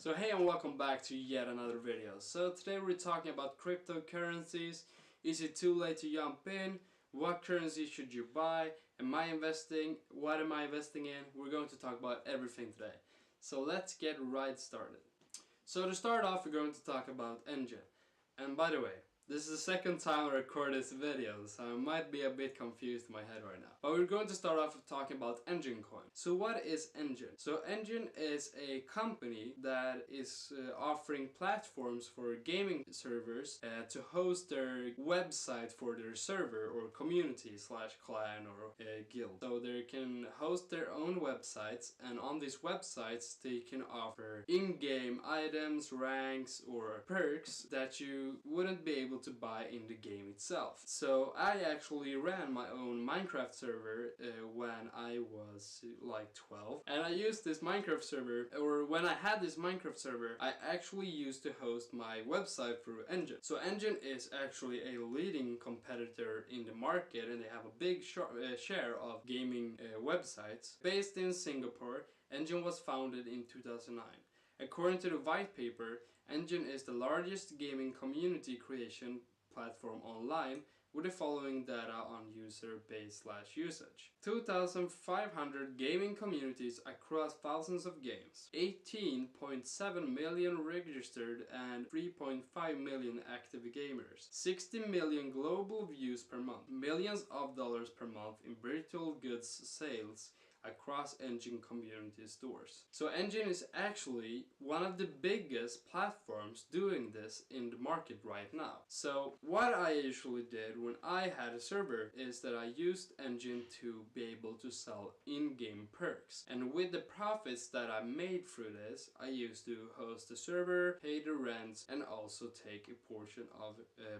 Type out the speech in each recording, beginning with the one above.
So hey and welcome back to yet another video. So today we're talking about cryptocurrencies. Is it too late to jump in? What currency should you buy? Am I investing? What am I investing in? We're going to talk about everything today. So let's get right started. So to start off, we're going to talk about Enjin. And by the way, this is the second time I record this video, so I might be a bit confused in my head right now. But we're going to start off with talking about Enjin coin. So what is Enjin? So Enjin is a company that is offering platforms for gaming servers to host their website for their server or community slash clan or guild. So they can host their own websites, and on these websites they can offer in-game items, ranks or perks that you wouldn't be able to buy in the game itself. So I actually ran my own Minecraft server when I was like 12, and I used this Minecraft server, or when I had this Minecraft server, I actually used to host my website through Enjin. So Enjin is actually a leading competitor in the market, and they have a big share of gaming websites. Based in Singapore, Enjin was founded in 2009. According to the white paper, Enjin is the largest gaming community creation platform online with the following data on user base / usage. 2,500 gaming communities across thousands of games, 18.7 million registered and 3.5 million active gamers, 60 million global views per month, millions of dollars per month in virtual goods sales across Enjin community stores. So Enjin is actually one of the biggest platforms doing this in the market right now. So what I usually did when I had a server is that I used Enjin to be able to sell in-game perks. And with the profits that I made through this, I used to host the server, pay the rents, and also take a portion of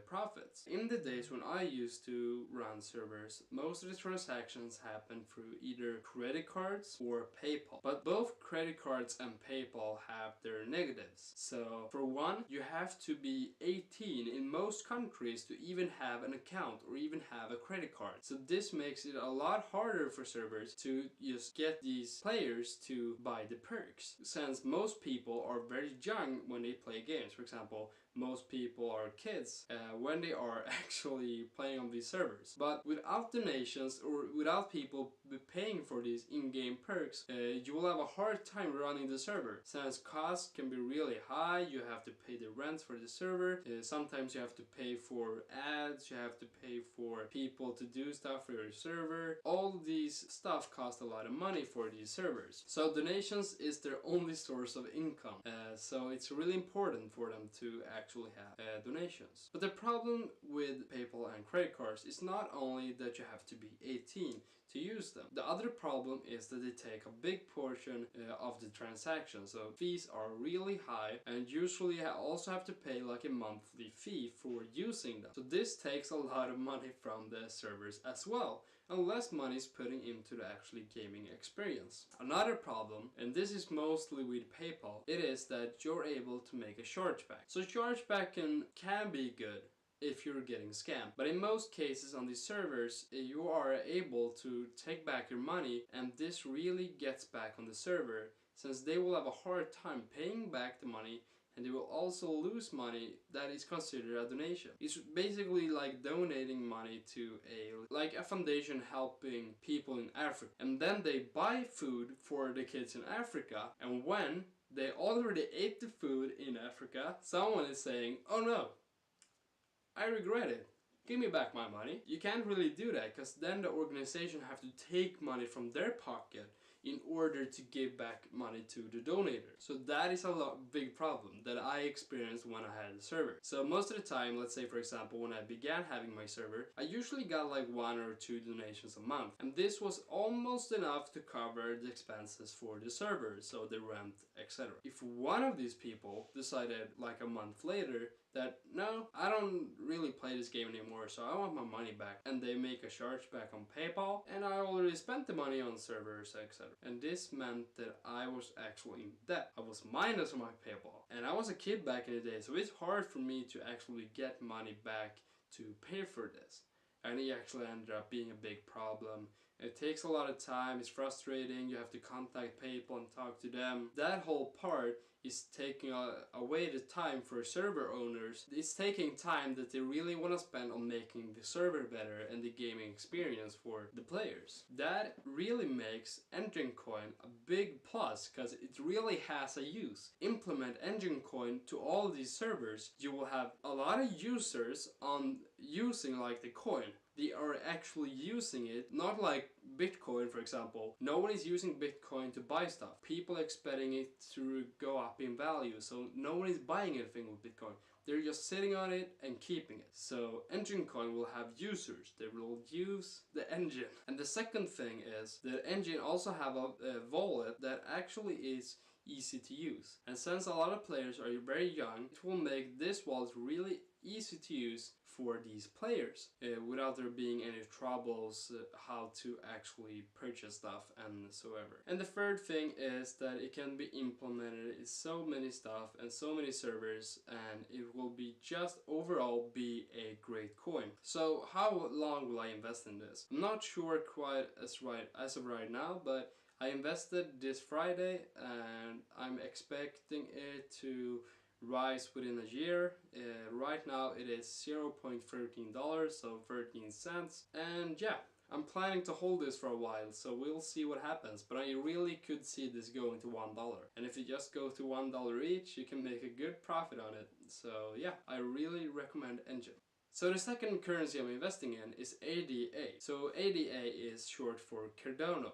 profits. In the days when I used to run servers, most of the transactions happened through either credit cards or PayPal. But both credit cards and PayPal have their negatives. So for one, you have to be 18 in most countries to even have an account or even have a credit card. So this makes it a lot harder for servers to just get these players to buy the perks, since most people are very young when they play games. For example, most people are kids when they are actually playing on these servers. But without donations or without people paying for these in-game perks, you will have a hard time running the server, since costs can be really high. You have to pay the rent for the server, sometimes you have to pay for ads, you have to pay for people to do stuff for your server. All these stuff cost a lot of money for these servers. So donations is their only source of income, so it's really important for them to actually have donations. But the problem with PayPal and credit cards is not only that you have to be 18 to use them. The other problem is that they take a big portion of the transaction, so fees are really high, and usually you also have to pay like a monthly fee for using them. So this takes a lot of money from the servers as well, and less money is putting into the actually gaming experience. Another problem, and this is mostly with PayPal, it is that you're able to make a chargeback. So chargeback can be good if you're getting scammed. But in most cases on these servers, you are able to take back your money, and this really gets back on the server, since they will have a hard time paying back the money, and they will also lose money that is considered a donation. It's basically like donating money to a foundation helping people in Africa. And then they buy food for the kids in Africa, and when they already ate the food in Africa, someone is saying, "Oh no, I regret it. Give me back my money." You can't really do that, because then the organization have to take money from their pocket in order to give back money to the donator. So that is a big problem that I experienced when I had a server. So most of the time, let's say for example when I began having my server, I usually got like 1 or 2 donations a month, and this was almost enough to cover the expenses for the server, so the rent, etc. If one of these people decided like a month later that no, I don't really play this game anymore, so I want my money back, and they make a chargeback on PayPal, and I already spent the money on servers, etc. And this meant that I was actually in debt. I was minus on my PayPal, and I was a kid back in the day, so it's hard for me to actually get money back to pay for this. And it actually ended up being a big problem. It takes a lot of time, it's frustrating, you have to contact people and talk to them. That whole part is taking away the time for server owners. It's taking time that they really want to spend on making the server better and the gaming experience for the players. That really makes Enjin coin a big plus because it really has a use. Implement Enjin coin to all these servers, you will have a lot of users on using like the coin. They are actually using it, not like Bitcoin, for example. No one is using Bitcoin to buy stuff. People are expecting it to go up in value, so no one is buying anything with Bitcoin. They're just sitting on it and keeping it. So Enjin coin will have users. They will use the Enjin. And the second thing is that Enjin also have a wallet that actually is easy to use. And since a lot of players are very young, it will make this wallet really easy to use for these players without there being any troubles how to actually purchase stuff and so ever. And the third thing is that it can be implemented in so many stuff and so many servers, and it will be just overall be a great coin. So how long will I invest in this? I'm not sure quite as of right now, but I invested this Friday and I'm expecting it to rise within a year. Right now it is $0.13, so 13 cents. And yeah, I'm planning to hold this for a while, so we'll see what happens. But I really could see this going to $1. And if it just goes to $1 each, you can make a good profit on it. So yeah, I really recommend Enjin. So the second currency I'm investing in is ADA. So ADA is short for Cardano.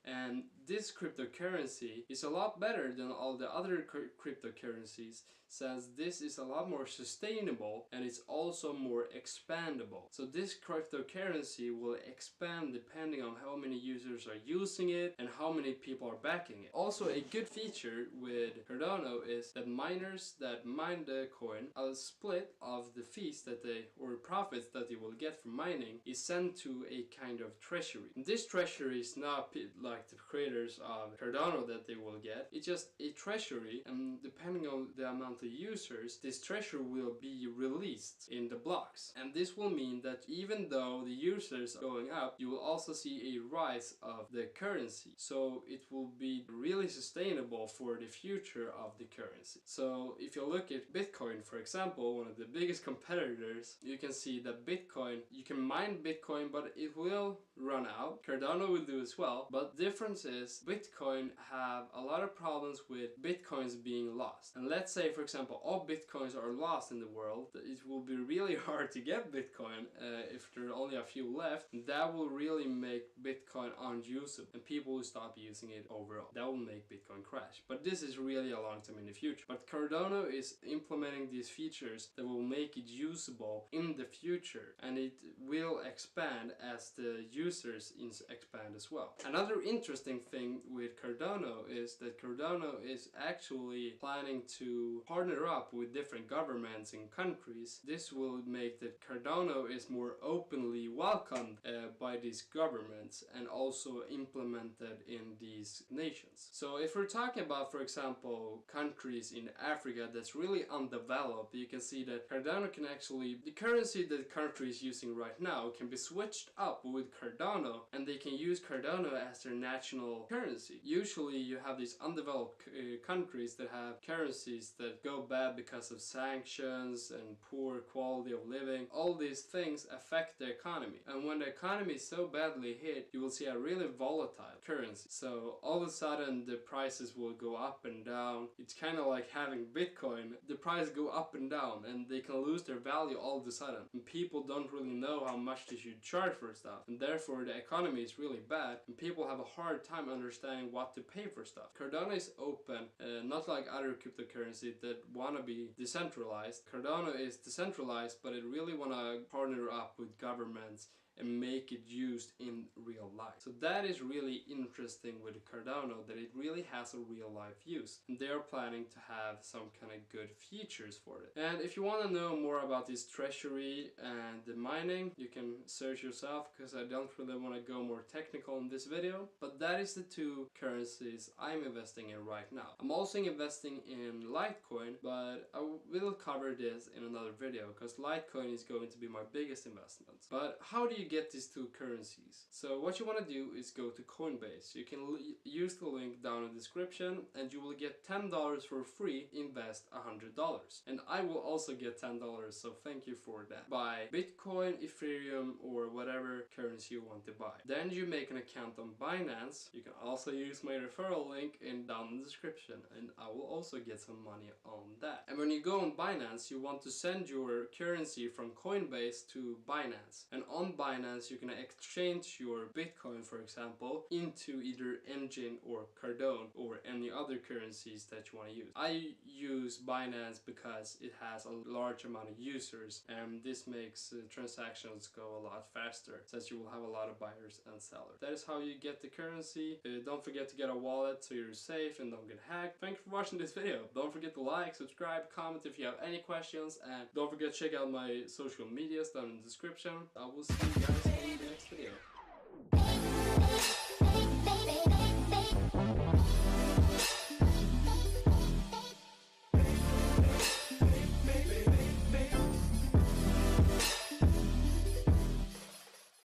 And this cryptocurrency is a lot better than all the other cryptocurrencies, since this is a lot more sustainable and it's also more expandable. So this cryptocurrency will expand depending on how many users are using it and how many people are backing it. Also, a good feature with Cardano is that miners that mine the coin, a split of the fees that they, or profits that they will get from mining, is sent to a kind of treasury. And this treasury is not like the creators of Cardano that they will get. It's just a treasury, and depending on the amount of users, this treasury will be released in the blocks. And this will mean that even though the users are going up, you will also see a rise of the currency. So it will be really sustainable for the future of the currency. So if you look at Bitcoin, for example, one of the biggest competitors, you can see that Bitcoin, you can mine Bitcoin, but it will run out. Cardano will do as well, but the difference is Bitcoin have a lot of problems with Bitcoins being lost. And let's say, for example, all Bitcoins are lost in the world, it will be really hard to get Bitcoin if there are only a few left. That will really make Bitcoin unusable and people will stop using it overall. That will make Bitcoin crash. But this is really a long time in the future. But Cardano is implementing these features that will make it usable in the future, and it will expand as the users expand as well. Another interesting thing with Cardano is that Cardano is actually planning to partner up with different governments and countries. This will make that Cardano is more openly welcomed by these governments and also implemented in these nations. So if we're talking about, for example, countries in Africa that's really undeveloped, you can see that Cardano can actually, the currency that the country is using right now can be switched up with Cardano, and they can use Cardano as their national currency. Usually you have these undeveloped countries that have currencies that go bad because of sanctions and poor quality of living. All these things affect the economy, and when the economy is so badly hit, you will see a really volatile currency. So all of a sudden the prices will go up and down. It's kind of like having Bitcoin. The price go up and down and they can lose their value all of a sudden, and people don't really know how much they should charge for stuff, and therefore the economy is really bad and people have a hard time understanding what to pay for stuff. Cardano is open, not like other cryptocurrencies that want to be decentralized. Cardano is decentralized, but it really want to partner up with governments and make it used in real life. So that is really interesting with Cardano, that it really has a real life use, and they are planning to have some kind of good features for it. And if you want to know more about this treasury and the mining, you can search yourself, because I don't really want to go more technical in this video. But that is the two currencies I'm investing in right now. I'm also investing in Litecoin, but I will cover this in another video because Litecoin is going to be my biggest investment. But how do you get these two currencies? So what you want to do is go to Coinbase. You can use the link down in the description and you will get $10 for free. Invest $100. And I will also get $10, so thank you for that. Buy Bitcoin, Ethereum, or whatever currency you want to buy. Then you make an account on Binance. You can also use my referral link down in the description and I will also get some money on that. And when you go on Binance, you want to send your currency from Coinbase to Binance. And on Binance, you can exchange your Bitcoin, for example, into either Enjin or Cardano or any other currencies that you want to use. I use Binance because it has a large amount of users and this makes transactions go a lot faster since you will have a lot of buyers and sellers. That is how you get the currency. Don't forget to get a wallet so you're safe and don't get hacked. Thank you for watching this video. Don't forget to like, subscribe, comment if you have any questions, and don't forget to check out my social medias down in the description. I will see you guys in the next video.